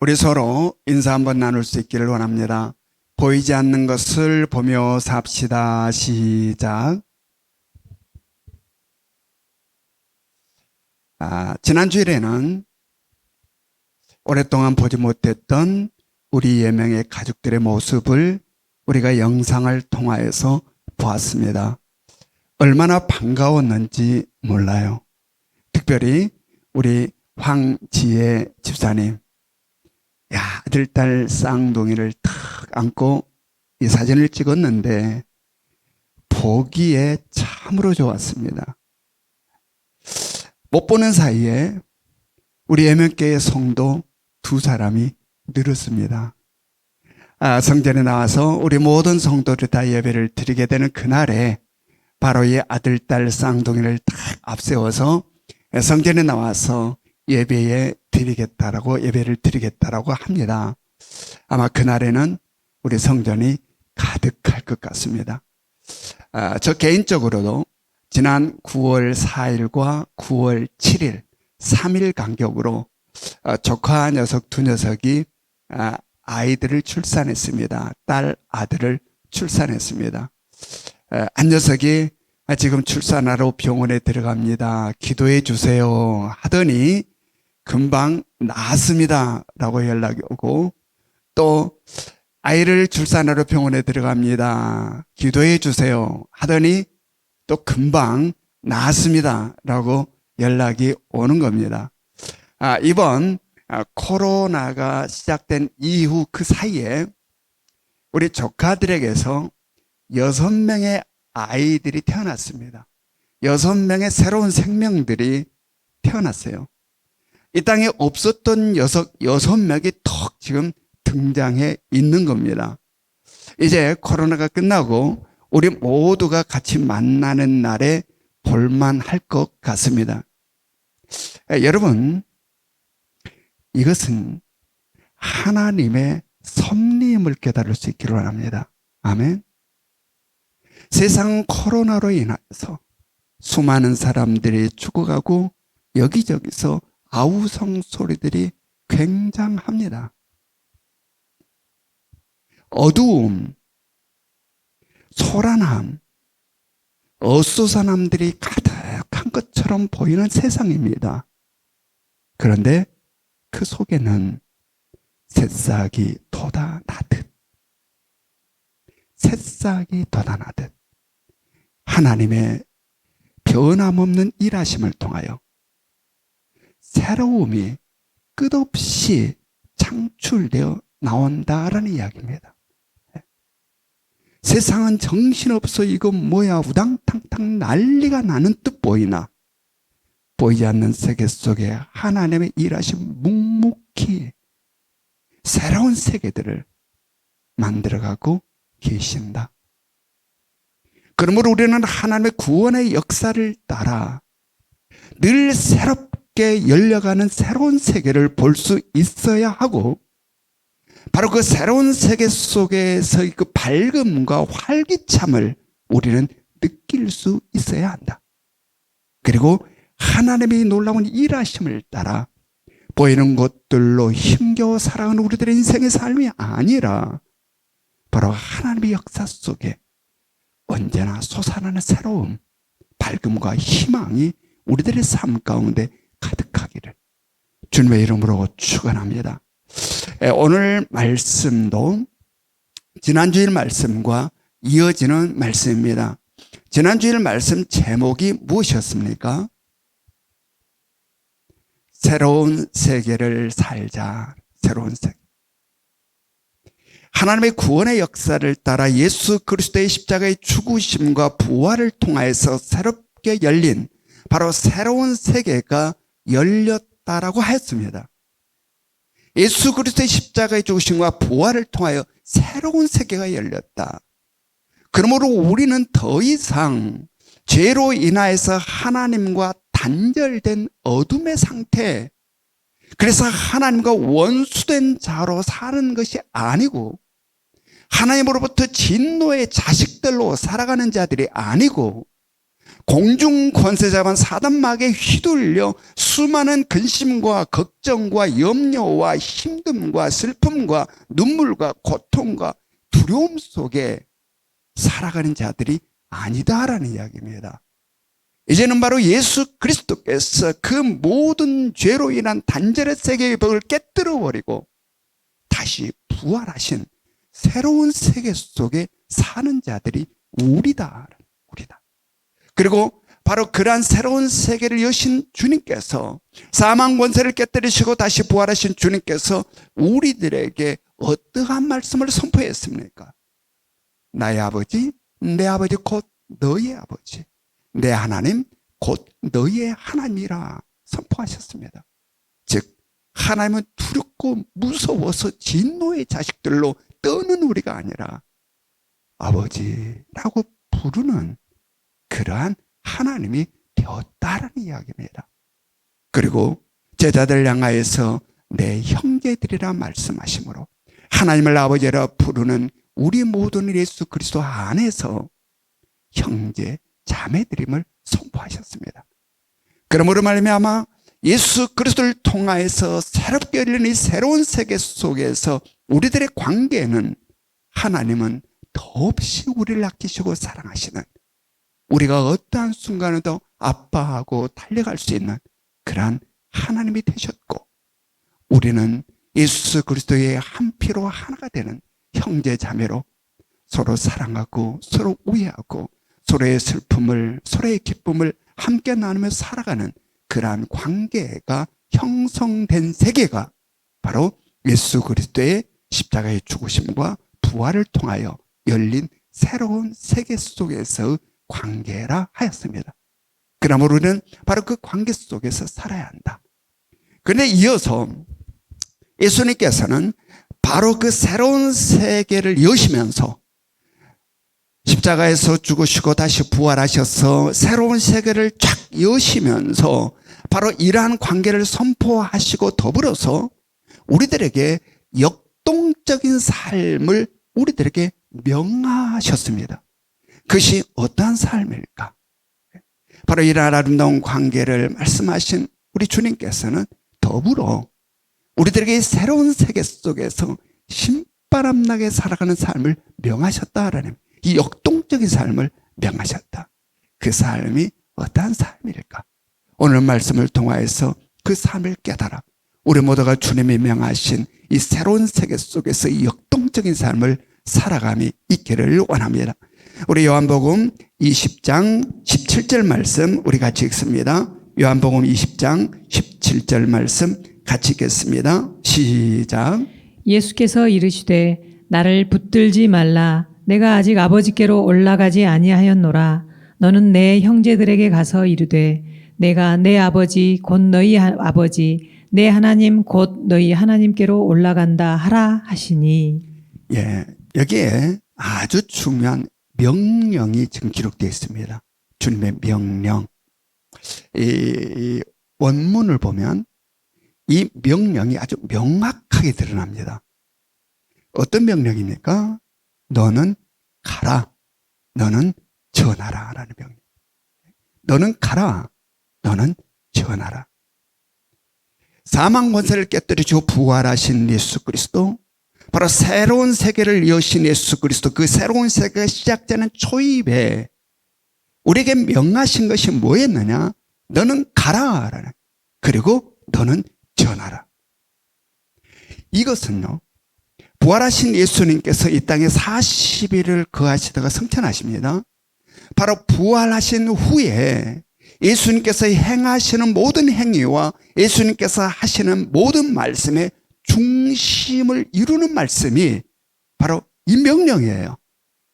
우리 서로 인사 한번 나눌 수 있기를 원합니다. 보이지 않는 것을 보며 삽시다. 시작. 지난 주일에는 오랫동안 보지 못했던 우리 예명의 가족들의 모습을 우리가 영상을 통하여서 보았습니다. 얼마나 반가웠는지 몰라요. 특별히 우리 황지혜 집사님, 아들, 딸 쌍둥이를 탁 안고 이 사진을 찍었는데 보기에 참으로 좋았습니다. 못 보는 사이에 우리 예명교회 성도 두 사람이 늘었습니다. 성전에 나와서 우리 모든 성도들 다 예배를 드리게 되는 그날에 바로 이 아들, 딸 쌍둥이를 딱 앞세워서 성전에 나와서 예배를 드리겠다라고 합니다. 아마 그날에는 우리 성전이 가득할 것 같습니다. 저 개인적으로도 지난 9월 4일과 9월 7일 3일 간격으로 조카 녀석 두 녀석이 아이들을 출산했습니다. 딸, 아들을 출산했습니다. 한 녀석이 지금 출산하러 병원에 들어갑니다. 기도해 주세요 하더니 금방 나았습니다 라고 연락이 오고, 또 아이를 출산하러 병원에 들어갑니다. 기도해 주세요 하더니 또 금방 나았습니다 라고 연락이 오는 겁니다. 이번 코로나가 시작된 이후 그 사이에 우리 조카들에게서 6명의 아이들이 태어났습니다. 6명의 새로운 생명들이 태어났어요. 이 땅에 없었던 6명이 턱 지금 등장해 있는 겁니다. 이제 코로나가 끝나고 우리 모두가 같이 만나는 날에 볼만할 것 같습니다. 여러분, 이것은 하나님의 섭리임을 깨달을 수 있기를 원합니다. 아멘. 세상 코로나로 인해서 수많은 사람들이 죽어가고 여기저기서 아우성 소리들이 굉장합니다. 어두움, 소란함, 어수선함들이 가득한 것처럼 보이는 세상입니다. 그런데 그 속에는 새싹이 돋아나듯 하나님의 변함없는 일하심을 통하여 새로움이 끝없이 창출되어 나온다라는 이야기입니다. 세상은 정신없어 이거 뭐야 우당탕탕 난리가 나는 듯 보이나 보이지 않는 세계 속에 하나님의 일하심 묵묵히 새로운 세계들을 만들어가고 계신다. 그러므로 우리는 하나님의 구원의 역사를 따라 늘 새롭게 열려가는 새로운 세계를 볼 수 있어야 하고, 바로 그 새로운 세계 속에서의 그 밝음과 활기참을 우리는 느낄 수 있어야 한다. 그리고 하나님의 놀라운 일하심을 따라 보이는 것들로 힘겨워 살아가는 우리들의 인생의 삶이 아니라 바로 하나님의 역사 속에 언제나 솟아나는 새로움, 밝음과 희망이 우리들의 삶 가운데 가득하기를 주님의 이름으로 축원합니다. 오늘 말씀도 지난주일 말씀과 이어지는 말씀입니다. 지난주일 말씀 제목이 무엇이었습니까? 새로운 세계를 살자. 새로운 세계. 하나님의 구원의 역사를 따라 예수 그리스도의 십자가의 죽으심과 부활을 통하여서 새롭게 열린 바로 새로운 세계가 열렸다라고 하였습니다. 예수 그리스도의 십자가의 죽으심과 부활을 통하여 새로운 세계가 열렸다. 그러므로 우리는 더 이상 죄로 인하여서 하나님과 단절된 어둠의 상태, 그래서 하나님과 원수된 자로 사는 것이 아니고 하나님으로부터 진노의 자식들로 살아가는 자들이 아니고 공중 권세 잡은 사단마귀에 휘둘려 수많은 근심과 걱정과 염려와 힘듦과 슬픔과 눈물과 고통과 두려움 속에 살아가는 자들이 아니다라는 이야기입니다. 이제는 바로 예수 그리스도께서 그 모든 죄로 인한 단절의 세계의 벽을 깨뜨려버리고 다시 부활하신 새로운 세계 속에 사는 자들이 우리다. 그리고 바로 그러한 새로운 세계를 여신 주님께서 사망 권세를 깨뜨리시고 다시 부활하신 주님께서 우리들에게 어떠한 말씀을 선포했습니까? 나의 아버지, 내 아버지 곧 너의 아버지, 내 하나님 곧 너의 하나님이라 선포하셨습니다. 즉 하나님은 두렵고 무서워서 진노의 자식들로 떠는 우리가 아니라 아버지라고 부르는 그러한 하나님이 되었다라는 이야기입니다. 그리고 제자들 향하여서 내 형제들이라 말씀하시므로 하나님을 아버지라 부르는 우리 모든 예수 그리스도 안에서 형제 자매들임을 선포하셨습니다. 그러므로 말미암아 예수 그리스도를 통하여서 새롭게 열리는 이 새로운 세계 속에서 우리들의 관계는 하나님은 더없이 우리를 아끼시고 사랑하시는, 우리가 어떠한 순간에도 아빠하고 달려갈 수 있는 그러한 하나님이 되셨고, 우리는 예수 그리스도의 한 피로 하나가 되는 형제 자매로 서로 사랑하고 서로 우애하고 서로의 슬픔을 서로의 기쁨을 함께 나누며 살아가는 그러한 관계가 형성된 세계가 바로 예수 그리스도의 십자가의 죽으심과 부활을 통하여 열린 새로운 세계 속에서의 관계라 하였습니다. 그러므로 우리는 바로 그 관계 속에서 살아야 한다. 그런데 이어서 예수님께서는 바로 그 새로운 세계를 여시면서 십자가에서 죽으시고 다시 부활하셔서 새로운 세계를 쫙 여시면서 바로 이러한 관계를 선포하시고 더불어서 우리들에게 역동적인 삶을 우리들에게 명하셨습니다. 그것이 어떠한 삶일까? 바로 이러한 아름다운 관계를 말씀하신 우리 주님께서는 더불어 우리들에게 새로운 세계 속에서 신바람나게 살아가는 삶을 명하셨다라는, 이 역동적인 삶을 명하셨다. 그 삶이 어떠한 삶일까? 오늘 말씀을 통하여서 그 삶을 깨달아 우리 모두가 주님이 명하신 이 새로운 세계 속에서 이 역동적인 삶을 살아감이 있기를 원합니다. 우리 요한복음 20장 17절 말씀 우리 같이 읽습니다. 요한복음 20장 17절 말씀 같이 읽겠습니다. 시작. 예수께서 이르시되 나를 붙들지 말라. 내가 아직 아버지께로 올라가지 아니하였노라. 너는 내 형제들에게 가서 이르되 내가 내 아버지 곧 너희 아버지 내 하나님 곧 너희 하나님께로 올라간다 하라 하시니. 예, 여기에 아주 중요한 명령이 지금 기록되어 있습니다. 주님의 명령. 이 원문을 보면 이 명령이 아주 명확하게 드러납니다. 어떤 명령입니까? 너는 가라. 너는 전하라. 라는 명령. 너는 가라. 너는 전하라. 사망 권세를 깨뜨리시고 부활하신 예수 그리스도, 바로 새로운 세계를 여신 예수 그리스도, 그 새로운 세계가 시작되는 초입에 우리에게 명하신 것이 뭐였느냐? 너는 가라. 그리고 너는 전하라. 이것은요, 부활하신 예수님께서 이 땅에 40일을 거하시다가 승천하십니다. 바로 부활하신 후에 예수님께서 행하시는 모든 행위와 예수님께서 하시는 모든 말씀의 중심을 이루는 말씀이 바로 이 명령이에요.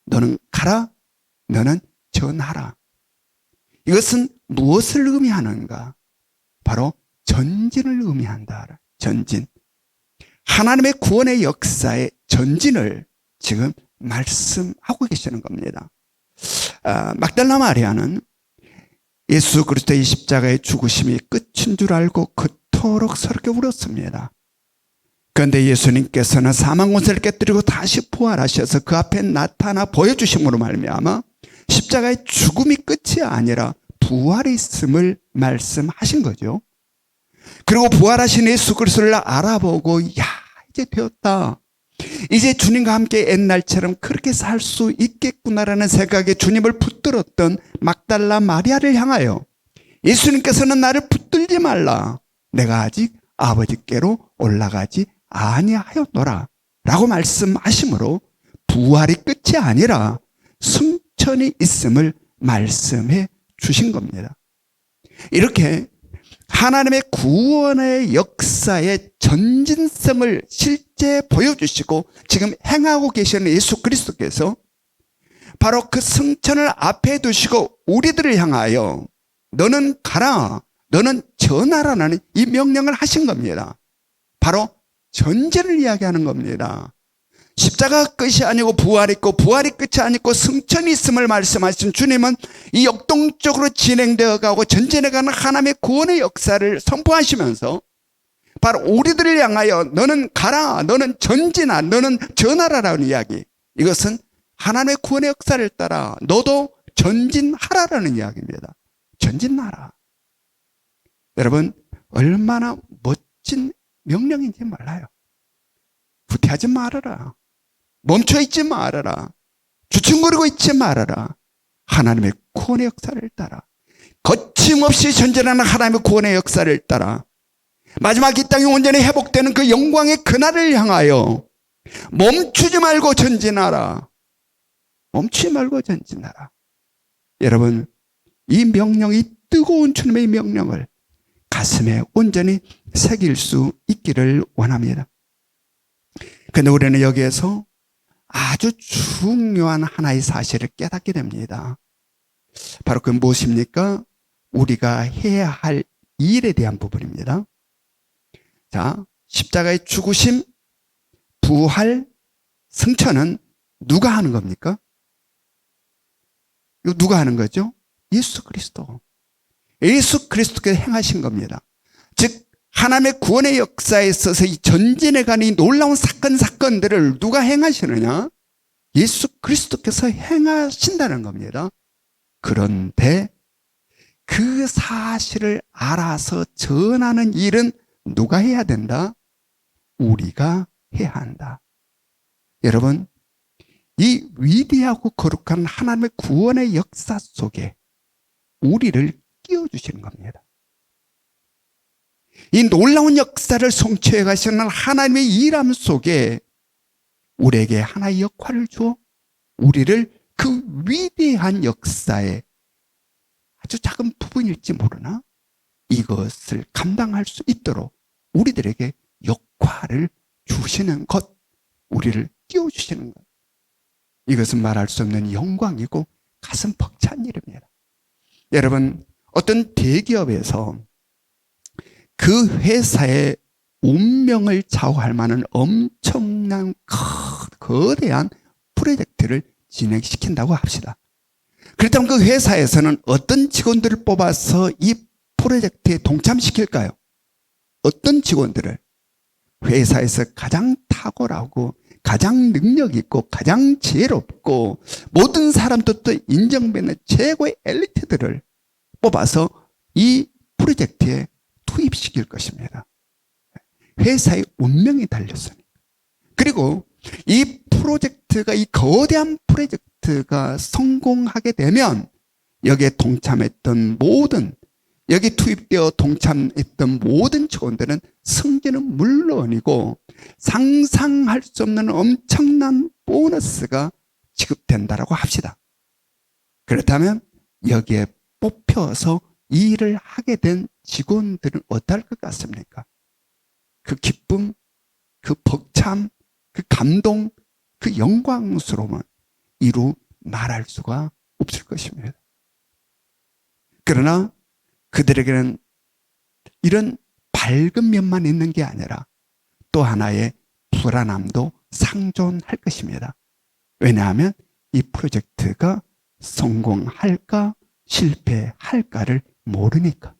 너는 가라, 너는 전하라. 이것은 무엇을 의미하는가? 바로 전진을 의미한다. 전진. 하나님의 구원의 역사의 전진을 지금 말씀하고 계시는 겁니다. 막달라 마리아는 예수 그리스도의 십자가의 죽으심이 끝인 줄 알고 그토록 서럽게 울었습니다. 그런데 예수님께서는 사망 권세를 깨뜨리고 다시 부활하셔서 그 앞에 나타나 보여주심으로 말미암아 십자가의 죽음이 끝이 아니라 부활이 있음을 말씀하신 거죠. 그리고 부활하신 예수 그리스도를 알아보고 야, 이제 되었다. 이제 주님과 함께 옛날처럼 그렇게 살 수 있겠구나라는 생각에 주님을 붙들었던 막달라 마리아를 향하여 예수님께서는 나를 붙들지 말라. 내가 아직 아버지께로 올라가지 아니하였노라. 라고 말씀하심으로 부활이 끝이 아니라 승천이 있음을 말씀해 주신 겁니다. 이렇게 하나님의 구원의 역사의 전진성을 실제 보여주시고 지금 행하고 계시는 예수 그리스도께서 바로 그 승천을 앞에 두시고 우리들을 향하여 너는 가라, 너는 전하라는 이 명령을 하신 겁니다. 바로 전제를 이야기하는 겁니다. 십자가 끝이 아니고 부활이 있고 부활이 끝이 아니고 승천이 있음을 말씀하신 주님은 이 역동적으로 진행되어 가고 전진해 가는 하나님의 구원의 역사를 선포하시면서 바로 우리들을 향하여 너는 가라, 너는 전진하, 너는 전하라라는 이야기. 이것은 하나님의 구원의 역사를 따라 너도 전진하라라는 이야기입니다. 전진하라. 여러분, 얼마나 멋진 명령인지 몰라요. 후퇴하지 말아라. 멈춰있지 말아라. 주춤거리고 있지 말아라. 하나님의 구원의 역사를 따라 거침없이 전진하는 하나님의 구원의 역사를 따라 마지막 이 땅이 온전히 회복되는 그 영광의 그날을 향하여 멈추지 말고 전진하라. 멈추지 말고 전진하라. 여러분, 이 명령, 이 뜨거운 주님의 명령을 가슴에 온전히 새길 수 있기를 원합니다. 그런데 우리는 여기에서 아주 중요한 하나의 사실을 깨닫게 됩니다. 바로 그건 무엇입니까? 우리가 해야 할 일에 대한 부분입니다. 자, 십자가의 죽으심, 부활, 승천은 누가 하는 겁니까? 이거 누가 하는 거죠? 예수 그리스도. 예수 그리스도께서 행하신 겁니다. 즉 하나님의 구원의 역사에 있어서 이 전진에 관한 이 놀라운 사건들을 누가 행하시느냐? 예수 그리스도께서 행하신다는 겁니다. 그런데 그 사실을 알아서 전하는 일은 누가 해야 된다? 우리가 해야 한다. 여러분, 이 위대하고 거룩한 하나님의 구원의 역사 속에 우리를 끼워주시는 겁니다. 이 놀라운 역사를 성취해 가시는 하나님의 일함 속에 우리에게 하나의 역할을 주어 우리를 그 위대한 역사의 아주 작은 부분일지 모르나 이것을 감당할 수 있도록 우리들에게 역할을 주시는 것, 우리를 끼워주시는 것. 이것은 말할 수 없는 영광이고 가슴 벅찬 일입니다. 여러분, 어떤 대기업에서 그 회사의 운명을 좌우할 만한 엄청난 거대한 프로젝트를 진행시킨다고 합시다. 그렇다면 그 회사에서는 어떤 직원들을 뽑아서 이 프로젝트에 동참시킬까요? 어떤 직원들을? 회사에서 가장 탁월하고 가장 능력 있고 가장 지혜롭고 모든 사람들도 인정받는 최고의 엘리트들을 뽑아서 이 프로젝트에 투입시킬 것입니다. 회사의 운명이 달렸으니까. 그리고 이 프로젝트가, 이 거대한 프로젝트가 성공하게 되면 여기에 동참했던 모든, 여기 투입되어 동참했던 모든 직원들은 승진은 물론이고 상상할 수 없는 엄청난 보너스가 지급된다라고 합시다. 그렇다면 여기에 뽑혀서 이 일을 하게 된 직원들은 어떨 것 같습니까? 그 기쁨, 그 벅참, 그 감동, 그 영광스러움은 이루 말할 수가 없을 것입니다. 그러나 그들에게는 이런 밝은 면만 있는 게 아니라 또 하나의 불안함도 상존할 것입니다. 왜냐하면 이 프로젝트가 성공할까 실패할까를 모르니까.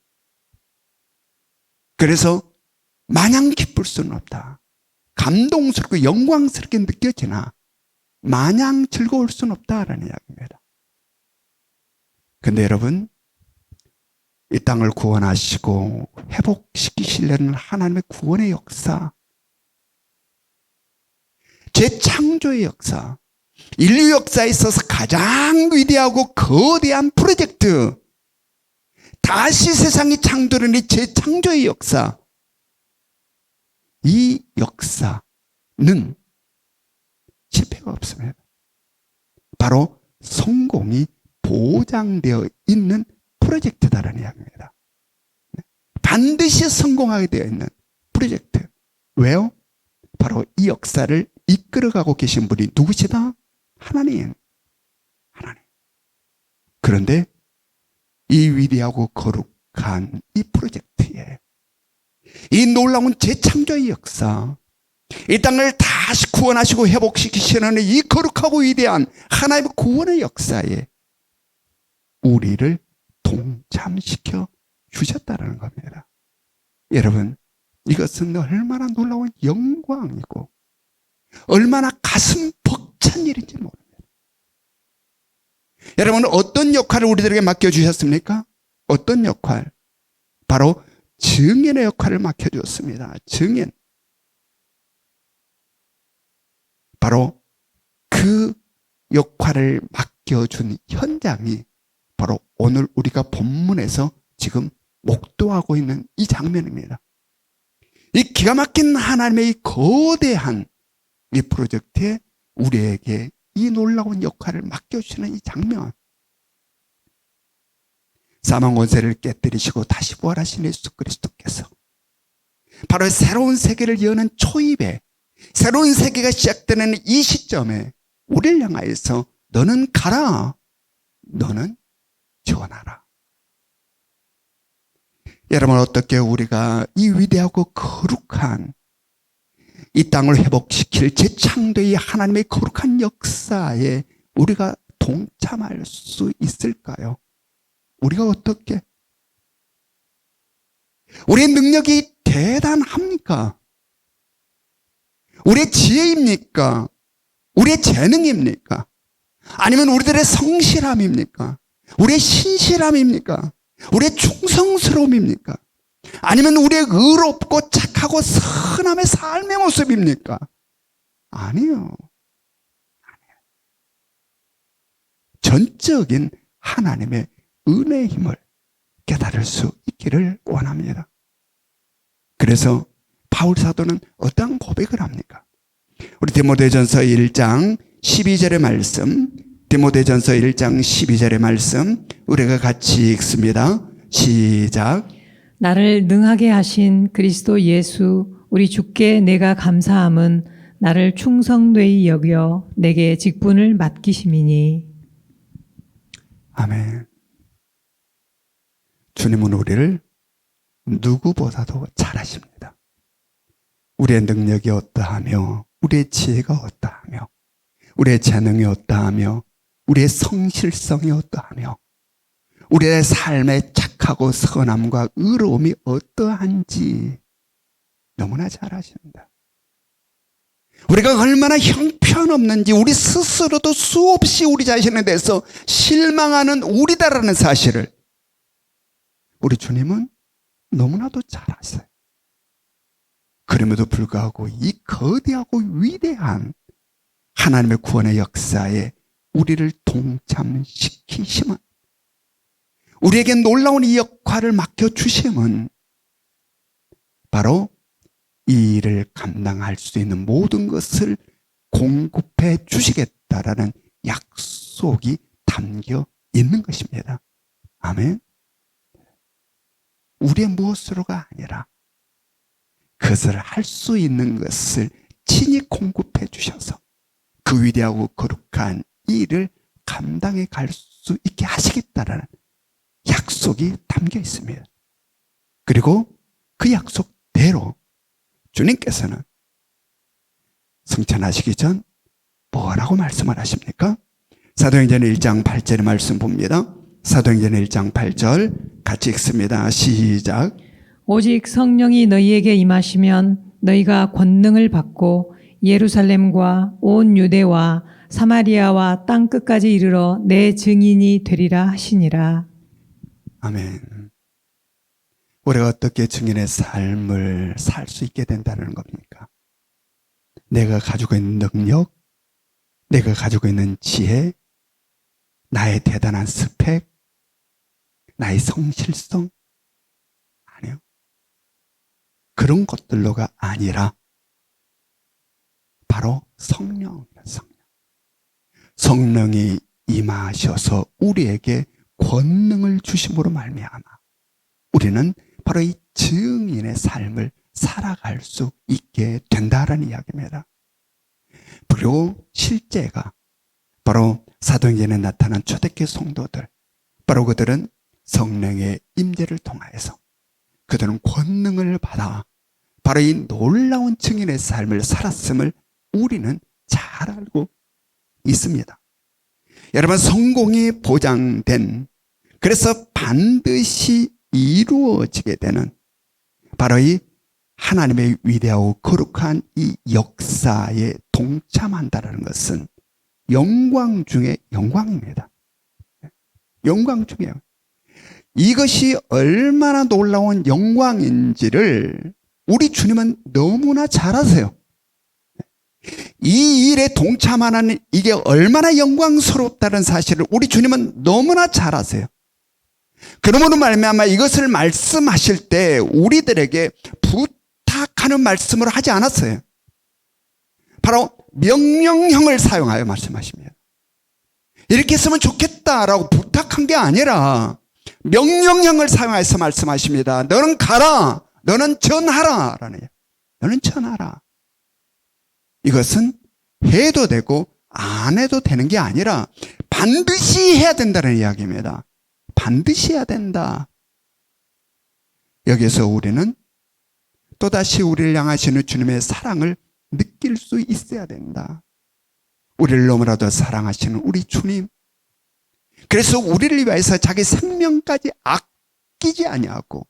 그래서 마냥 기쁠 수는 없다. 감동스럽고 영광스럽게 느껴지나 마냥 즐거울 수는 없다라는 이야기입니다. 근데 여러분, 이 땅을 구원하시고 회복시키시려는 하나님의 구원의 역사, 재창조의 역사, 인류 역사에 있어서 가장 위대하고 거대한 프로젝트, 다시 세상이 창조되는 이 재창조의 역사, 이 역사는 실패가 없습니다. 바로 성공이 보장되어 있는 프로젝트다라는 이야기입니다. 반드시 성공하게 되어 있는 프로젝트. 왜요? 바로 이 역사를 이끌어가고 계신 분이 누구시다? 하나님. 하나님. 그런데 이 위대하고 거룩한 이 프로젝트에 이 놀라운 재창조의 역사, 이 땅을 다시 구원하시고 회복시키시는 이 거룩하고 위대한 하나님의 구원의 역사에 우리를 동참시켜 주셨다는 겁니다. 여러분, 이것은 얼마나 놀라운 영광이고 얼마나 가슴 벅찬 일인지 모릅니다. 여러분, 어떤 역할을 우리들에게 맡겨주셨습니까? 어떤 역할? 바로 증인의 역할을 맡겨주었습니다. 증인. 바로 그 역할을 맡겨준 현장이 바로 오늘 우리가 본문에서 지금 목도하고 있는 이 장면입니다. 이 기가 막힌 하나님의 이 거대한 이 프로젝트에 우리에게 이 놀라운 역할을 맡겨주시는 이 장면. 사망 권세를 깨뜨리시고 다시 부활하신 예수 그리스도께서 바로 새로운 세계를 여는 초입에, 새로운 세계가 시작되는 이 시점에 우리를 향하여서 너는 가라, 너는 전하라. 여러분, 어떻게 우리가 이 위대하고 거룩한 이 땅을 회복시킬 재창조의 하나님의 거룩한 역사에 우리가 동참할 수 있을까요? 우리가 어떻게? 우리의 능력이 대단합니까? 우리의 지혜입니까? 우리의 재능입니까? 아니면 우리들의 성실함입니까? 우리의 신실함입니까? 우리의 충성스러움입니까? 아니면 우리의 의롭고 착하고 선함의 삶의 모습입니까? 아니요. 전적인 하나님의 은혜의 힘을 깨달을 수 있기를 원합니다. 그래서 바울 사도는 어떤 고백을 합니까? 우리 디모데전서 1장 12절의 말씀, 디모데전서 1장 12절의 말씀 우리가 같이 읽습니다. 시작. 나를 능하게 하신 그리스도 예수 우리 주께 내가 감사함은 나를 충성되이 여겨 내게 직분을 맡기심이니. 아멘. 주님은 우리를 누구보다도 잘하십니다. 우리의 능력이 어떠하며 우리의 지혜가 어떠하며 우리의 재능이 어떠하며 우리의 성실성이 어떠하며 우리의 삶의 착하고 선함과 의로움이 어떠한지 너무나 잘 아십니다. 우리가 얼마나 형편없는지 우리 스스로도 수없이 우리 자신에 대해서 실망하는 우리다라는 사실을 우리 주님은 너무나도 잘 아세요. 그럼에도 불구하고 이 거대하고 위대한 하나님의 구원의 역사에 우리를 동참시키심은, 우리에게 놀라운 이 역할을 맡겨주심은 바로 이 일을 감당할 수 있는 모든 것을 공급해 주시겠다라는 약속이 담겨 있는 것입니다. 아멘. 우리의 무엇으로가 아니라 그것을 할 수 있는 것을 친히 공급해 주셔서 그 위대하고 거룩한 일을 감당해 갈 수 있게 하시겠다라는 약속이 담겨 있습니다. 그리고 그 약속대로 주님께서는 승천하시기 전 뭐라고 말씀을 하십니까? 사도행전 1장 8절의 말씀 봅니다. 사도행전 1장 8절 같이 읽습니다. 시작. 오직 성령이 너희에게 임하시면 너희가 권능을 받고 예루살렘과 온 유대와 사마리아와 땅 끝까지 이르러 내 증인이 되리라 하시니라. 아멘. 우리가 어떻게 증인의 삶을 살 수 있게 된다는 겁니까? 내가 가지고 있는 능력, 내가 가지고 있는 지혜, 나의 대단한 스펙, 나의 성실성? 아니요. 그런 것들로가 아니라 바로 성령이다, 성령. 성령이 임하셔서 우리에게 권능을 주심으로 말미암아 우리는 바로 이 증인의 삶을 살아갈 수 있게 된다라는 이야기입니다. 그리고 실제가 바로 사도행전에 나타난 초대교회 성도들, 바로 그들은 성령의 임재를 통하여서 그들은 권능을 받아 바로 이 놀라운 증인의 삶을 살았음을 우리는 잘 알고 있습니다. 여러분, 성공이 보장된, 그래서 반드시 이루어지게 되는 바로 이 하나님의 위대하고 거룩한 이 역사에 동참한다는 것은 영광 중에 영광입니다. 영광 중에 이것이 얼마나 놀라운 영광인지를 우리 주님은 너무나 잘 아세요. 이 일에 동참하는 이게 얼마나 영광스럽다는 사실을 우리 주님은 너무나 잘 아세요. 그러므로 말미암아 이것을 말씀하실 때 우리들에게 부탁하는 말씀을 하지 않았어요. 바로 명령형을 사용하여 말씀하십니다. 이렇게 했으면 좋겠다라고 부탁한 게 아니라 명령형을 사용해서 말씀하십니다. 너는 가라, 너는 전하라 라는 얘기. 너는 전하라. 이것은 해도 되고 안 해도 되는 게 아니라 반드시 해야 된다는 이야기입니다. 반드시 해야 된다. 여기서 우리는 또다시 우리를 향하시는 주님의 사랑을 느낄 수 있어야 된다. 우리를 너무나도 사랑하시는 우리 주님. 그래서 우리를 위해서 자기 생명까지 아끼지 아니하고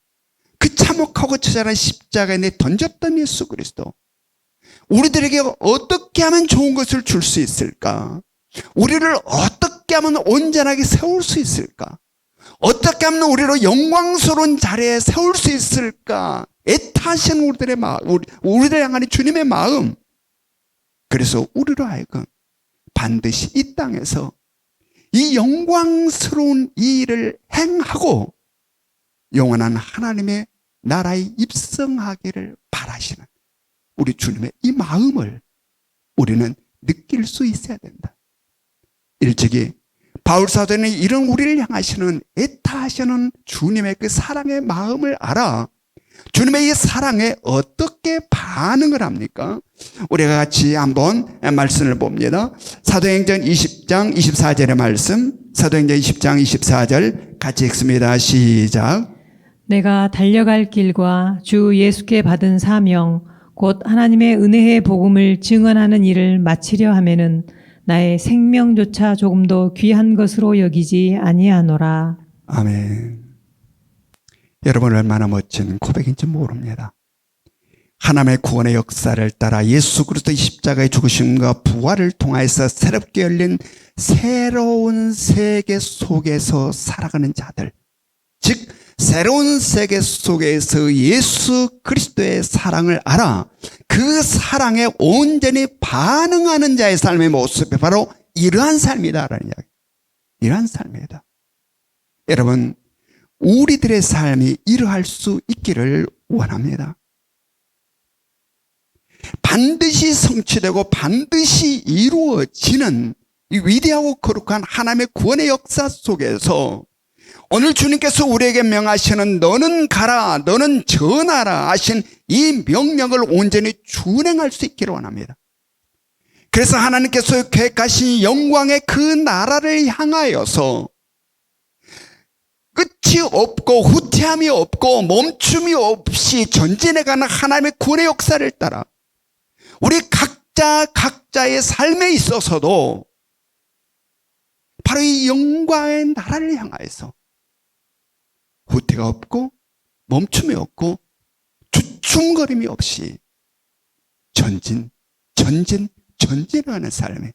그 참혹하고 처절한 십자가에 내 던졌던 예수 그리스도. 우리들에게 어떻게 하면 좋은 것을 줄 수 있을까? 우리를 어떻게 하면 온전하게 세울 수 있을까? 어떻게 하면 우리로 영광스러운 자리에 세울 수 있을까? 애타하시는 우리들의 마음, 우리를 향하는 주님의 마음. 그래서 우리로 하여금 반드시 이 땅에서 이 영광스러운 이 일을 행하고 영원한 하나님의 나라에 입성하기를 바라시는 우리 주님의 이 마음을 우리는 느낄 수 있어야 된다. 일찍이 바울사도는 이런 우리를 향하시는 애타하시는 주님의 그 사랑의 마음을 알아 주님의 이 사랑에 어떻게 반응을 합니까? 우리가 같이 한번 말씀을 봅니다. 사도행전 20장 24절의 말씀, 사도행전 20장 24절 같이 읽습니다. 시작. 내가 달려갈 길과 주 예수께 받은 사명 곧 하나님의 은혜의 복음을 증언하는 일을 마치려 하면은 나의 생명조차 조금도 귀한 것으로 여기지 아니하노라. 아멘. 여러분 얼마나 멋진 고백인지 모릅니다. 하나님의 구원의 역사를 따라 예수 그리스도의 십자가의 죽으심과 부활을 통하여서 새롭게 열린 새로운 세계 속에서 살아가는 자들, 즉 새로운 세계 속에서 예수 그리스도의 사랑을 알아 그 사랑에 온전히 반응하는 자의 삶의 모습이 바로 이러한 삶이다라는 이야기. 이러한 삶이다. 여러분, 우리들의 삶이 이러할 수 있기를 원합니다. 반드시 성취되고 반드시 이루어지는 이 위대하고 거룩한 하나님의 구원의 역사 속에서 오늘 주님께서 우리에게 명하시는 너는 가라, 너는 전하라 하신 이 명령을 온전히 준행할 수 있기를 원합니다. 그래서 하나님께서 계획하신 영광의 그 나라를 향하여서 끝이 없고 후퇴함이 없고 멈춤이 없이 전진해가는 하나님의 구원의 역사를 따라 우리 각자의 삶에 있어서도 바로 이 영광의 나라를 향하여서 후퇴가 없고 멈춤이 없고 주춤거림이 없이 전진하는 삶이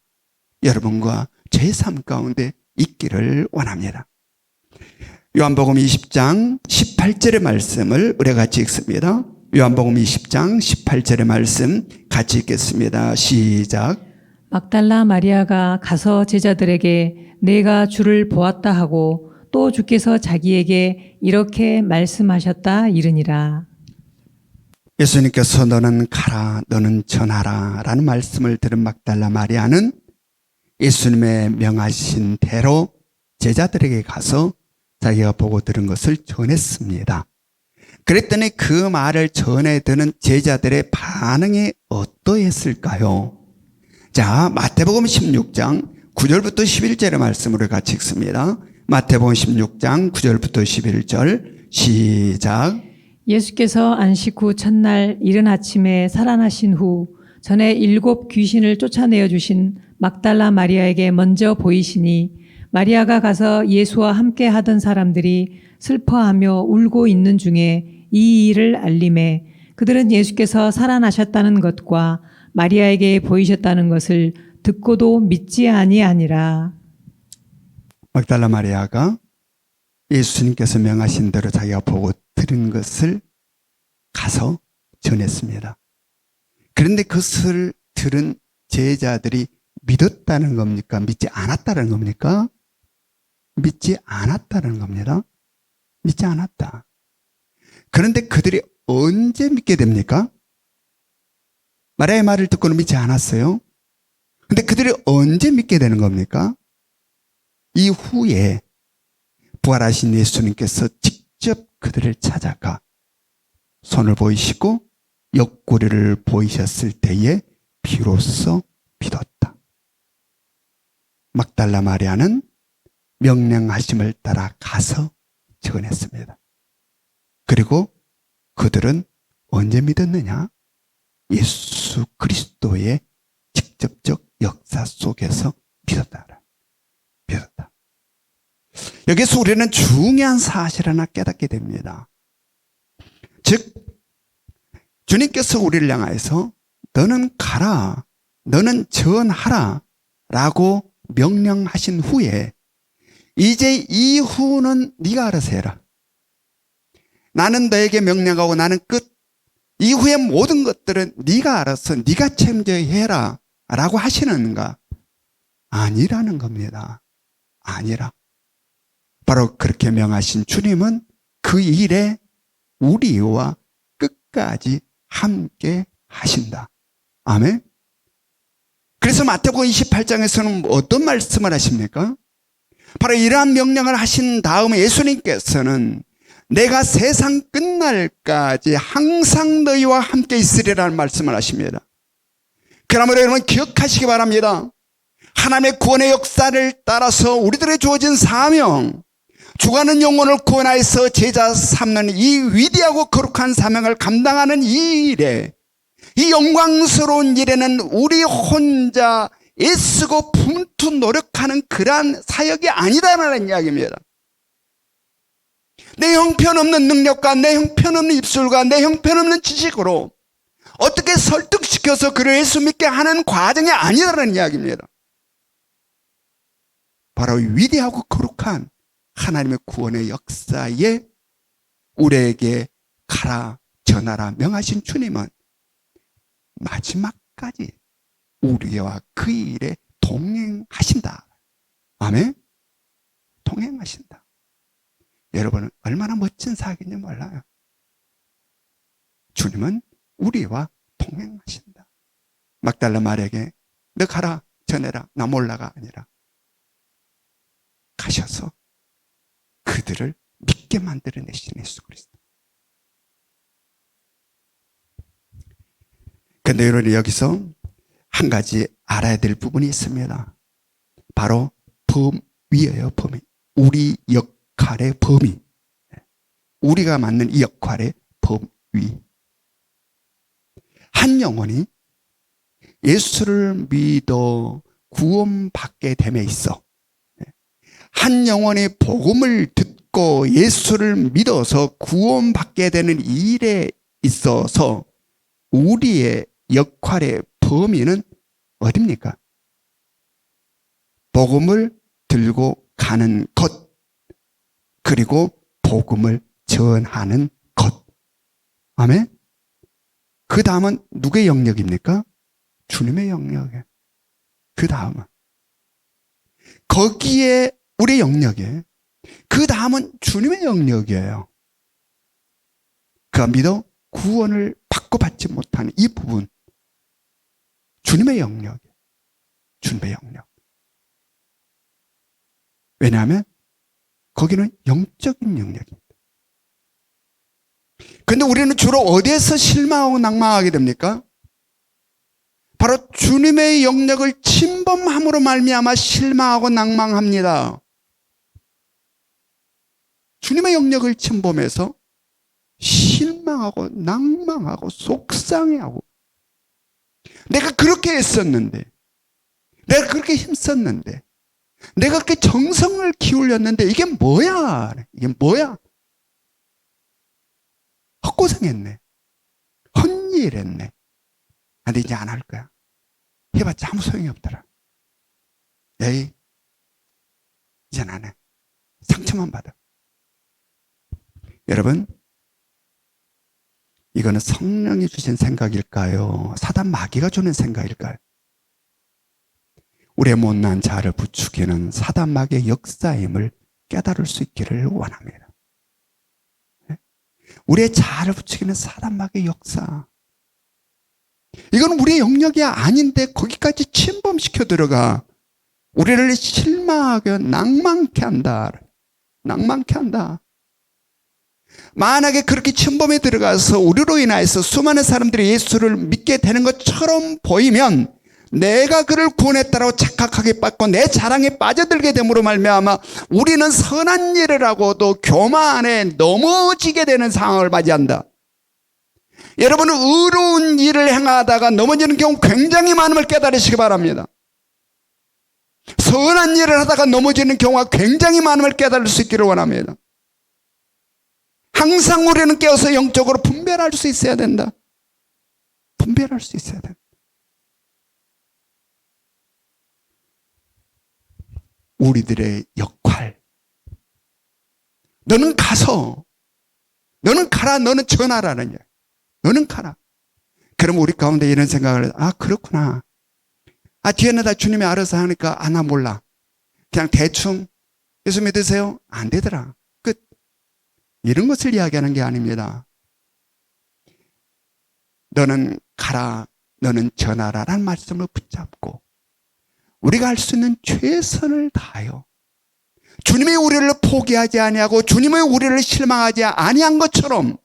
여러분과 제 삶 가운데 있기를 원합니다. 요한복음 20장 18절의 말씀을 우리가 같이 읽습니다. 요한복음 20장 18절의 말씀 같이 읽겠습니다. 시작. 막달라 마리아가 가서 제자들에게 내가 주를 보았다 하고 또 주께서 자기에게 이렇게 말씀하셨다 이르니라. 예수님께서 너는 가라, 너는 전하라 라는 말씀을 들은 막달라 마리아는 예수님의 명하신 대로 제자들에게 가서 자기가 보고 들은 것을 전했습니다. 그랬더니 그 말을 전해 듣는 제자들의 반응이 어떠했을까요? 자, 마태복음 16장 9절부터 11절의 말씀으로 같이 읽습니다. 마태복음 16장 9절부터 11절 시작. 예수께서 안식 후 첫날 이른 아침에 살아나신 후 전에 7 귀신을 쫓아내어 주신 막달라 마리아에게 먼저 보이시니 마리아가 가서 예수와 함께 하던 사람들이 슬퍼하며 울고 있는 중에 이 일을 알림해 그들은 예수께서 살아나셨다는 것과 마리아에게 보이셨다는 것을 듣고도 믿지 아니하니라. 막달라 마리아가 예수님께서 명하신 대로 자기가 보고 들은 것을 가서 전했습니다. 그런데 그것을 들은 제자들이 믿었다는 겁니까? 믿지 않았다는 겁니까? 믿지 않았다는 겁니다. 믿지 않았다. 그런데 그들이 언제 믿게 됩니까? 마리아의 말을 듣고는 믿지 않았어요. 근데 그들이 언제 믿게 되는 겁니까? 이후에 부활하신 예수님께서 직접 그들을 찾아가 손을 보이시고 옆구리를 보이셨을 때에 비로소 믿었다. 막달라 마리아는 명령하심을 따라 가서 전했습니다. 그리고 그들은 언제 믿었느냐? 예수 그리스도의 직접적 역사 속에서 믿었다. 믿었다. 여기서 우리는 중요한 사실 하나 깨닫게 됩니다. 즉, 주님께서 우리를 향하여서 너는 가라, 너는 전하라 라고 명령하신 후에 이제 이후는 네가 알아서 해라. 나는 너에게 명령하고 나는 끝. 이후의 모든 것들은 네가 알아서 네가 책임져야 해라 라고 하시는가? 아니라는 겁니다. 아니라. 바로 그렇게 명하신 주님은 그 일에 우리와 끝까지 함께 하신다. 아멘. 그래서 마태복음 28장에서는 어떤 말씀을 하십니까? 바로 이러한 명령을 하신 다음에 예수님께서는 내가 세상 끝날까지 항상 너희와 함께 있으리라는 말씀을 하십니다. 그러므로 여러분 기억하시기 바랍니다. 하나님의 구원의 역사를 따라서 우리들의 주어진 사명, 죽어가는 영혼을 구원하여서 제자 삼는 이 위대하고 거룩한 사명을 감당하는 이 일에, 이 영광스러운 일에는 우리 혼자 애쓰고 품투 노력하는 그러한 사역이 아니다라는 이야기입니다. 내 형편없는 능력과 내 형편없는 입술과 내 형편없는 지식으로 어떻게 설득시켜서 그를 예수 믿게 하는 과정이 아니다라는 이야기입니다. 바로 위대하고 거룩한 하나님의 구원의 역사에 우리에게 가라, 전하라 명하신 주님은 마지막까지 우리와 그 일에 동행하신다. 아멘? 동행하신다. 여러분은 얼마나 멋진 사역인지 몰라요. 주님은 우리와 동행하신다. 막달라 마리아에게 너 가라, 전해라, 나 몰라가 아니라 가셔서 그들을 믿게 만들어내신 예수 그리스도. 그런데 여러분 여기서 한 가지 알아야 될 부분이 있습니다. 바로 범위예요. 범위. 우리 역할의 범위. 우리가 맡는 이 역할의 범위. 한 영혼이 예수를 믿어 구원받게 됨에 있어 한 영혼이 복음을 듣고 예수를 믿어서 구원받게 되는 일에 있어서 우리의 역할의 범위는 어디입니까? 복음을 들고 가는 것. 그리고 복음을 전하는 것. 아멘. 그 다음은 누구의 영역입니까? 주님의 영역이에요. 그 다음은 거기에 우리 영역에 그 다음은 주님의 영역이에요. 그가 믿어 구원을 받고 받지 못하는 이 부분, 주님의 영역이에요. 주님의 영역. 왜냐하면 거기는 영적인 영역입니다. 그런데 우리는 주로 어디에서 실망하고 낭망하게 됩니까? 바로 주님의 영역을 침범함으로 말미암아 실망하고 낭망합니다. 주님의 영역을 침범해서 실망하고 낭망하고 속상해하고, 내가 그렇게 애썼는데, 내가 그렇게 힘썼는데, 내가 그렇게 정성을 기울였는데 이게 뭐야? 이게 뭐야? 헛고생했네. 헛일했네. 근데 이제 안 할 거야. 해봤자 아무 소용이 없더라. 에이, 이젠 안 해. 상처만 받아. 여러분, 이거는 성령이 주신 생각일까요? 사단 마귀가 주는 생각일까요? 우리의 못난 자를 부추기는 사단 마귀의 역사임을 깨달을 수 있기를 원합니다. 우리의 자아를 부추기는 사단 마귀의 역사. 이건 우리의 영역이 아닌데 거기까지 침범시켜 들어가 우리를 실망하게 낭망케 한다. 낭망케 한다. 만약에 그렇게 침범에 들어가서 우리로 인하여서 수많은 사람들이 예수를 믿게 되는 것처럼 보이면 내가 그를 구원했다고 착각하게 받고 내 자랑에 빠져들게 됨으로 말미암아 우리는 선한 일을 하고도 교만 안에 넘어지게 되는 상황을 맞이한다. 여러분은 의로운 일을 행하다가 넘어지는 경우 굉장히 많음을 깨달으시기 바랍니다. 선한 일을 하다가 넘어지는 경우가 굉장히 많음을 깨달을 수 있기를 원합니다. 항상 우리는 깨어서 영적으로 분별할 수 있어야 된다. 분별할 수 있어야 된다. 우리들의 역할. 너는 가서, 너는 가라, 너는 전하라는 거야. 너는 가라. 그럼 우리 가운데 이런 생각을 해서, 아, 그렇구나. 아, 뒤에는 다 주님이 알아서 하니까, 아, 나 몰라. 그냥 대충, 예수 믿으세요? 안 되더라. 끝. 이런 것을 이야기하는 게 아닙니다. 너는 가라, 너는 전하라 라는 말씀을 붙잡고, 우리가 할 수 있는 최선을 다하여 주님이 우리를 포기하지 아니하고 주님의 우리를 실망하지 아니한 것처럼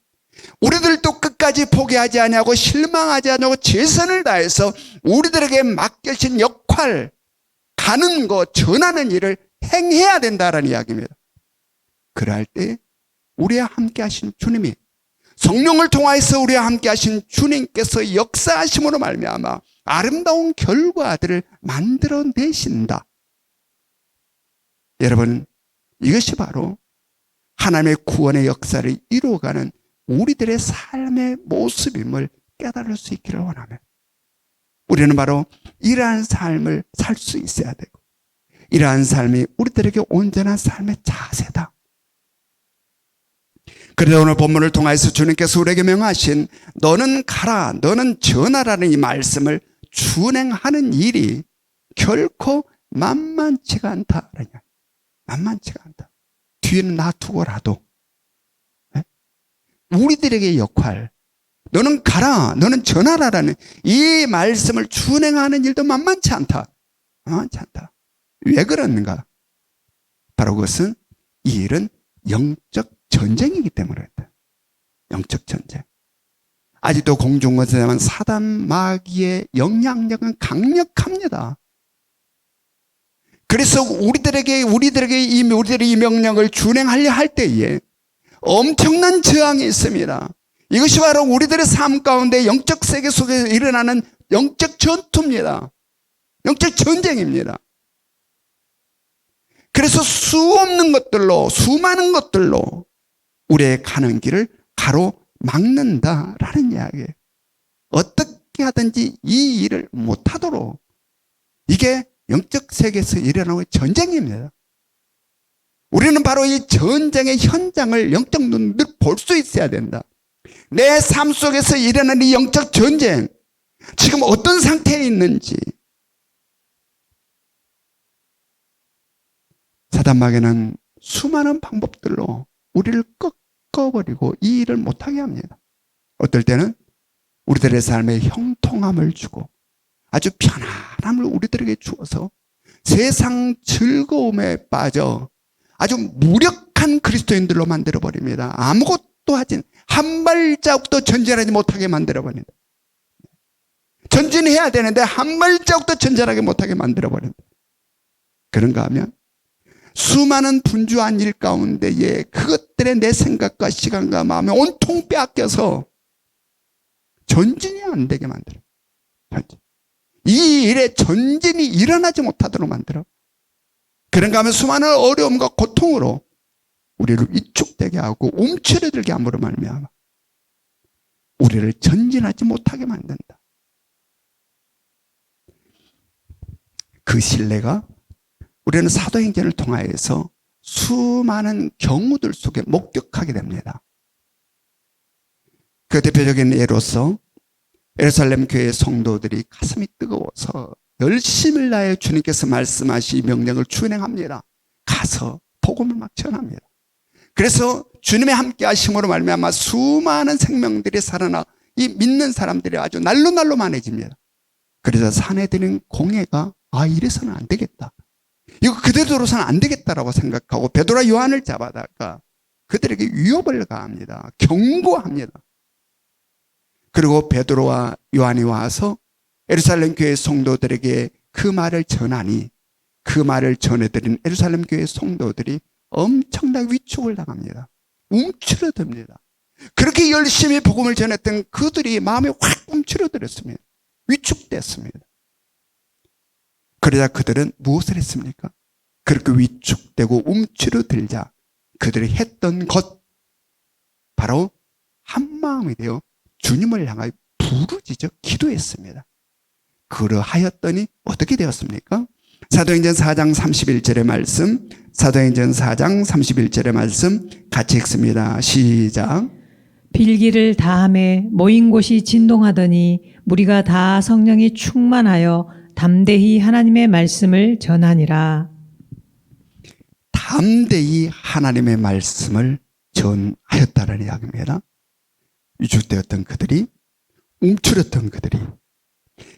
우리들도 끝까지 포기하지 아니하고 실망하지 아니하고 최선을 다해서 우리들에게 맡겨진 역할, 가는 것, 전하는 일을 행해야 된다라는 이야기입니다. 그럴 때 우리와 함께 하신 주님이, 성령을 통하여서 우리와 함께 하신 주님께서 역사하심으로 말미암아 아름다운 결과들을 만들어내신다. 여러분, 이것이 바로 하나님의 구원의 역사를 이루어가는 우리들의 삶의 모습임을 깨달을 수 있기를 원하며, 우리는 바로 이러한 삶을 살 수 있어야 되고, 이러한 삶이 우리들에게 온전한 삶의 자세다. 그래서 오늘 본문을 통해서 주님께서 우리에게 명하신 너는 가라, 너는 전하라는 이 말씀을 준행하는 일이 결코 만만치가 않다. 만만치가 않다. 뒤에는 놔두고라도 우리들에게 역할, 너는 가라, 너는 전하라라는 이 말씀을 준행하는 일도 만만치 않다. 만만치 않다. 왜 그러는가? 바로 그것은 이 일은 영적 전쟁이기 때문에 그렇다. 영적 전쟁. 아직도 공중권세자만 사단 마귀의 영향력은 강력합니다. 그래서 우리들에게 이 명령을 준행하려 할 때에 엄청난 저항이 있습니다. 이것이 바로 우리들의 삶 가운데 영적 세계 속에서 일어나는 영적 전투입니다. 영적 전쟁입니다. 그래서 수없는 것들로, 수많은 것들로 우리의 가는 길을 가로막는다라는 이야기예요. 어떻게 하든지 이 일을 못하도록, 이게 영적 세계에서 일어나는 전쟁입니다. 우리는 바로 이 전쟁의 현장을 영적 눈으로 볼 수 있어야 된다. 내 삶 속에서 일어나는 이 영적 전쟁, 지금 어떤 상태에 있는지. 사단마귀는 수많은 방법들로 우리를 꺾어버리고 이 일을 못하게 합니다. 어떨 때는 우리들의 삶에 형통함을 주고 아주 편안함을 우리들에게 주어서 세상 즐거움에 빠져 아주 무력한 그리스도인들로 만들어버립니다. 아무것도 하진 한 발자국도 전진하지 못하게 만들어버린다. 전진해야 되는데 한 발자국도 전진하게 못하게 만들어버린다. 그런가 하면 수많은 분주한 일 가운데에 그것들의 내 생각과 시간과 마음이 온통 빼앗겨서 전진이 안 되게 만들어. 이 일에 전진이 일어나지 못하도록 만들어. 그런가 하면 수많은 어려움과 고통으로 우리를 위축되게 하고 움츠러들게 함으로 말미암아 우리를 전진하지 못하게 만든다. 그 신뢰가 우리는 사도행전을 통하여서 수많은 경우들 속에 목격하게 됩니다. 그 대표적인 예로서 예루살렘 교회 성도들이 가슴이 뜨거워서 열심을 다해 주님께서 말씀하신 명령을 준행합니다. 가서 복음을 막 전합니다. 그래서 주님의 함께 하심으로 말미암아 수많은 생명들이 살아나 이 믿는 사람들이 아주 날로 많아집니다. 그래서 사내들은 공회가 이래서는 안 되겠다. 이거 그대로서는 안 되겠다라고 생각하고 베드로와 요한을 잡아다가 그들에게 위협을 가합니다. 경고합니다. 그리고 베드로와 요한이 와서 예루살렘 교회 성도들에게 그 말을 전하니 그 말을 전해드린 예루살렘 교회 성도들이 엄청나게 위축을 당합니다. 움츠러듭니다. 그렇게 열심히 복음을 전했던 그들이 마음이 확 움츠러들었습니다. 위축됐습니다. 그러자 그들은 무엇을 했습니까? 그렇게 위축되고 움츠러들자 그들이 했던 것 바로 한마음이 되어 주님을 향하여 부르짖어 기도했습니다. 그러하였더니 어떻게 되었습니까? 사도행전 4장 31절의 말씀, 사도행전 4장 31절의 말씀 같이 읽습니다. 시작. 빌기를 다함에 모인 곳이 진동하더니 무리가 다 성령이 충만하여 담대히 하나님의 말씀을 전하니라. 담대히 하나님의 말씀을 전하였다는 이야기입니다. 위축되었던 그들이, 움츠렸던 그들이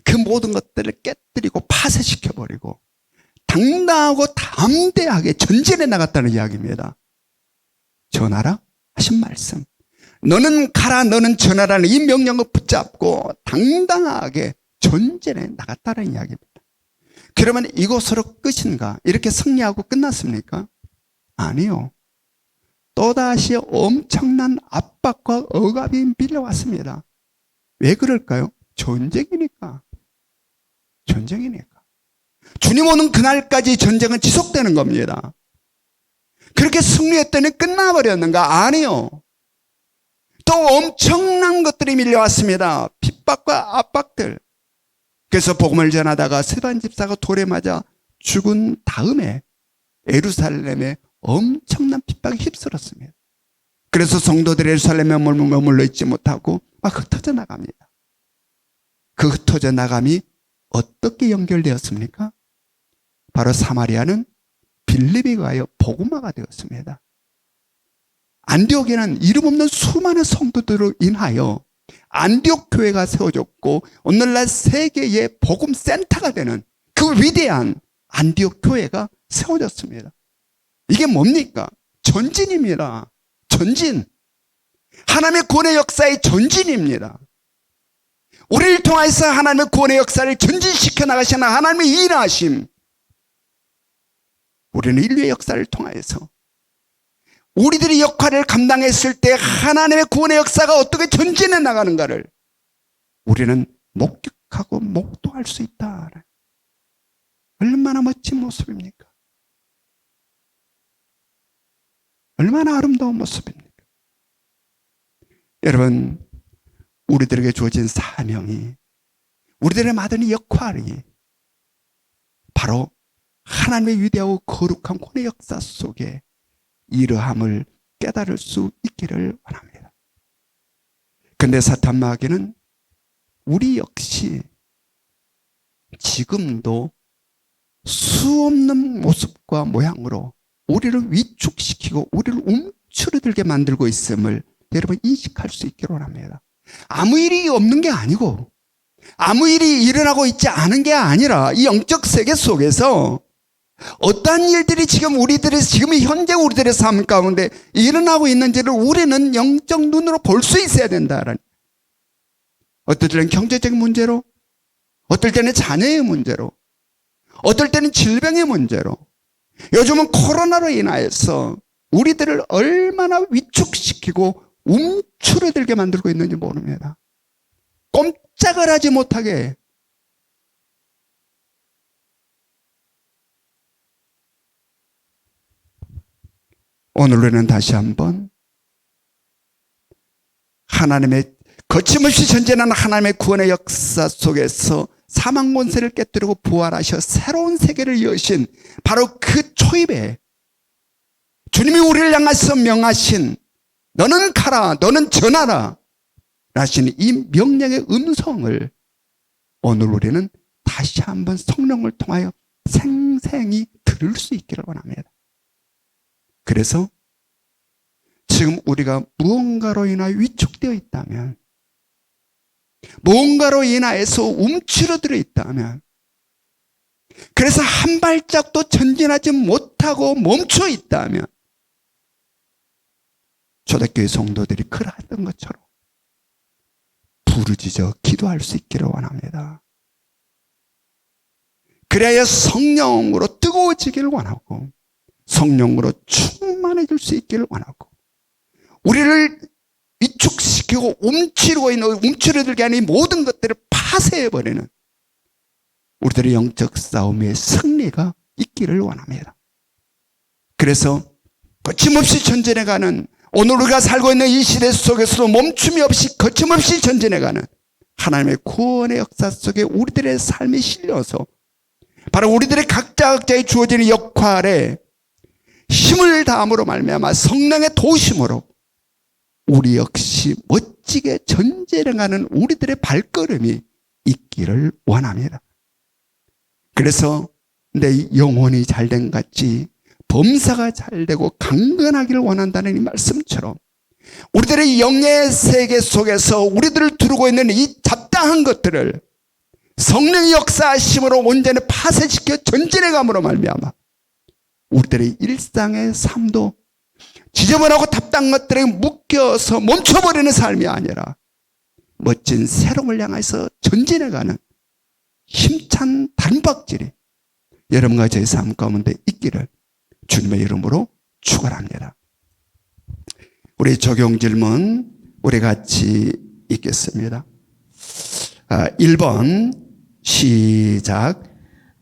그 모든 것들을 깨뜨리고 파쇄시켜버리고 당당하고 담대하게 전진해 나갔다는 이야기입니다. 전하라 하신 말씀, 너는 가라, 너는 전하라는 이 명령을 붙잡고 당당하게 전진해 나갔다는 이야기입니다. 그러면 이것으로 끝인가? 이렇게 승리하고 끝났습니까? 아니요. 또다시 엄청난 압박과 억압이 밀려왔습니다. 왜 그럴까요? 전쟁이니까. 전쟁이니까. 주님 오는 그날까지 전쟁은 지속되는 겁니다. 그렇게 승리했더니 끝나버렸는가? 아니요. 또 엄청난 것들이 밀려왔습니다. 핍박과 압박들. 그래서 복음을 전하다가 스데반 집사가 돌에 맞아 죽은 다음에 예루살렘에 엄청난 핍박이 휩쓸었습니다. 그래서 성도들이 예루살렘에 머물러 있지 못하고 막 흩어져 나갑니다. 그 흩어져 나감이 어떻게 연결되었습니까? 바로 사마리아는 빌립에 가여 복음화가 되었습니다. 안디옥에는 이름 없는 수많은 성도들로 인하여 안디옥 교회가 세워졌고 오늘날 세계의 복음 센터가 되는 그 위대한 안디옥 교회가 세워졌습니다. 이게 뭡니까? 전진입니다. 전진. 하나님의 구원의 역사의 전진입니다. 우리를 통해서 하나님의 구원의 역사를 전진시켜 나가시는 하나님의 일하심. 우리는 인류의 역사를 통하여서 우리들이 역할을 감당했을 때 하나님의 구원의 역사가 어떻게 전진해 나가는가를 우리는 목격하고 목도할 수 있다. 얼마나 멋진 모습입니까? 얼마나 아름다운 모습입니까? 여러분, 우리들에게 주어진 사명이, 우리들의 맡은 이 역할이 바로 하나님의 위대하고 거룩한 구원의 역사 속에 이러함을 깨달을 수 있기를 원합니다. 근데 사탄 마귀는 우리 역시 지금도 수없는 모습과 모양으로 우리를 위축시키고 우리를 움츠러들게 만들고 있음을 여러분 인식할 수 있기를 원합니다. 아무 일이 없는 게 아니고 아무 일이 일어나고 있지 않은 게 아니라 이 영적 세계 속에서 어떠한 일들이 지금 우리들의 지금 현재 우리들의 삶 가운데 일어나고 있는지를 우리는 영적 눈으로 볼 수 있어야 된다라는. 어떨 때는 경제적인 문제로, 어떨 때는 자녀의 문제로, 어떨 때는 질병의 문제로, 요즘은 코로나로 인하여서 우리들을 얼마나 위축시키고 움츠러들게 만들고 있는지 모릅니다. 꼼짝을 하지 못하게. 오늘 우리는 다시 한번 하나님의 거침없이 전진하는 하나님의 구원의 역사 속에서 사망 권세를 깨뜨리고 부활하셔 새로운 세계를 여신 바로 그 초입에 주님이 우리를 향해서 명하신 너는 가라, 너는 전하라 하신 이 명령의 음성을 오늘 우리는 다시 한번 성령을 통하여 생생히 들을 수 있기를 원합니다. 그래서 지금 우리가 무언가로 인하여 위축되어 있다면, 무언가로 인하여서 움츠러들어 있다면, 그래서 한 발짝도 전진하지 못하고 멈춰 있다면 초대교회 성도들이 그러했던 것처럼 부르짖어 기도할 수 있기를 원합니다. 그래야 성령으로 뜨거워지기를 원하고 성령으로 충만해질 수 있기를 원하고 우리를 위축시키고 움츠러들게 하는 이 모든 것들을 파쇄해버리는 우리들의 영적 싸움의 승리가 있기를 원합니다. 그래서 거침없이 전진해가는 오늘 우리가 살고 있는 이 시대 속에서도 멈춤이 없이 거침없이 전진해가는 하나님의 구원의 역사 속에 우리들의 삶이 실려서 바로 우리들의 각자의 주어지는 역할에 힘을 다함으로 말미암아 성령의 도우심으로 우리 역시 멋지게 전진해가는 우리들의 발걸음이 있기를 원합니다. 그래서 내 영혼이 잘된 같이 범사가 잘되고 강건하기를 원한다는 이 말씀처럼 우리들의 영의 세계 속에서 우리들을 두르고 있는 이 잡다한 것들을 성령의 역사하심으로 온전히 파쇄시켜 전진해감으로 말미암아 우리들의 일상의 삶도 지저분하고 답답한 것들에 묶여서 멈춰버리는 삶이 아니라 멋진 새로움을 향해서 전진해가는 힘찬 단박질이 여러분과 저의 삶 가운데 있기를 주님의 이름으로 축원합니다. 우리 적용 질문 우리 같이 읽겠습니다. 1번 시작.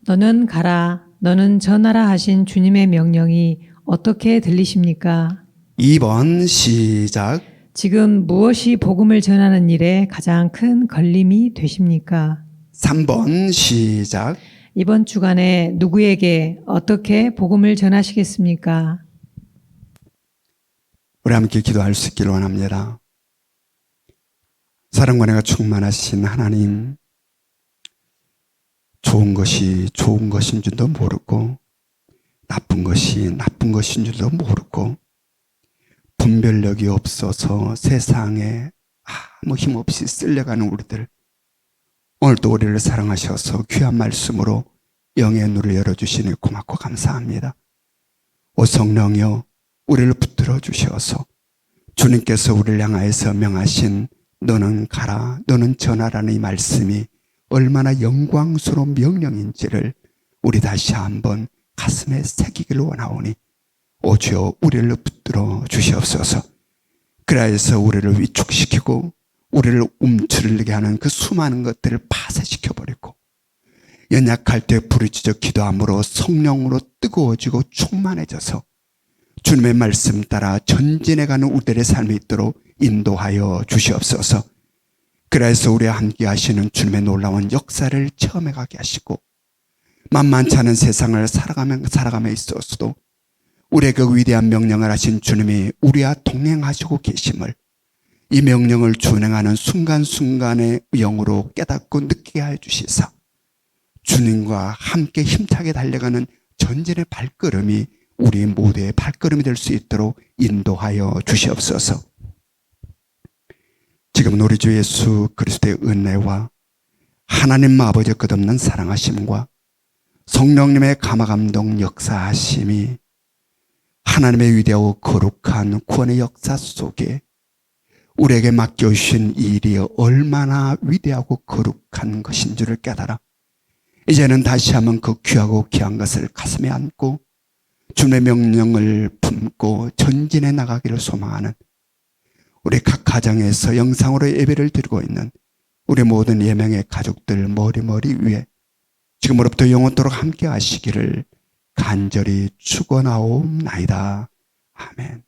너는 가라, 너는 전하라 하신 주님의 명령이 어떻게 들리십니까? 2번 시작. 지금 무엇이 복음을 전하는 일에 가장 큰 걸림이 되십니까? 3번 시작. 이번 주간에 누구에게 어떻게 복음을 전하시겠습니까? 우리 함께 기도할 수 있기를 원합니다. 사랑과 은혜가 충만하신 하나님, 좋은 것이 좋은 것인 줄도 모르고 나쁜 것이 나쁜 것인 줄도 모르고 분별력이 없어서 세상에 아무 힘없이 쓸려가는 우리들, 오늘도 우리를 사랑하셔서 귀한 말씀으로 영의 눈을 열어주시니 고맙고 감사합니다. 오 성령이여 우리를 붙들어 주셔서 주님께서 우리를 향하여서 명하신 너는 가라 너는 전하라는 이 말씀이 얼마나 영광스러운 명령인지를 우리 다시 한번 가슴에 새기기를 원하오니 오 주여 우리를 붙들어 주시옵소서. 그래서 우리를 위축시키고 우리를 움츠리게 하는 그 수많은 것들을 파쇄시켜버리고 연약할 때 부르짖어 기도함으로 성령으로 뜨거워지고 충만해져서 주님의 말씀 따라 전진해가는 우리들의 삶이 있도록 인도하여 주시옵소서. 그래서 우리와 함께 하시는 주님의 놀라운 역사를 체험해가게 하시고 만만치 않은 세상을 살아가며 있었어도 우리의 그 위대한 명령을 하신 주님이 우리와 동행하시고 계심을 이 명령을 준행하는 순간순간의 영으로 깨닫고 느끼게 하여 주시사 주님과 함께 힘차게 달려가는 전진의 발걸음이 우리 모두의 발걸음이 될 수 있도록 인도하여 주시옵소서. 지금은 우리 주 예수 그리스도의 은혜와 하나님 아버지의 끝없는 사랑하심과 성령님의 감화감동 역사하심이 하나님의 위대하고 거룩한 구원의 역사 속에 우리에게 맡겨주신 일이 얼마나 위대하고 거룩한 것인 줄을 깨달아 이제는 다시 한번 그 귀하고 귀한 것을 가슴에 안고 주님의 명령을 품고 전진해 나가기를 소망하는 우리 각 가정에서 영상으로 예배를 드리고 있는 우리 모든 예명의 가족들 머리 위에 지금으로부터 영원토록 함께 하시기를 간절히 축원하옵나이다. 아멘.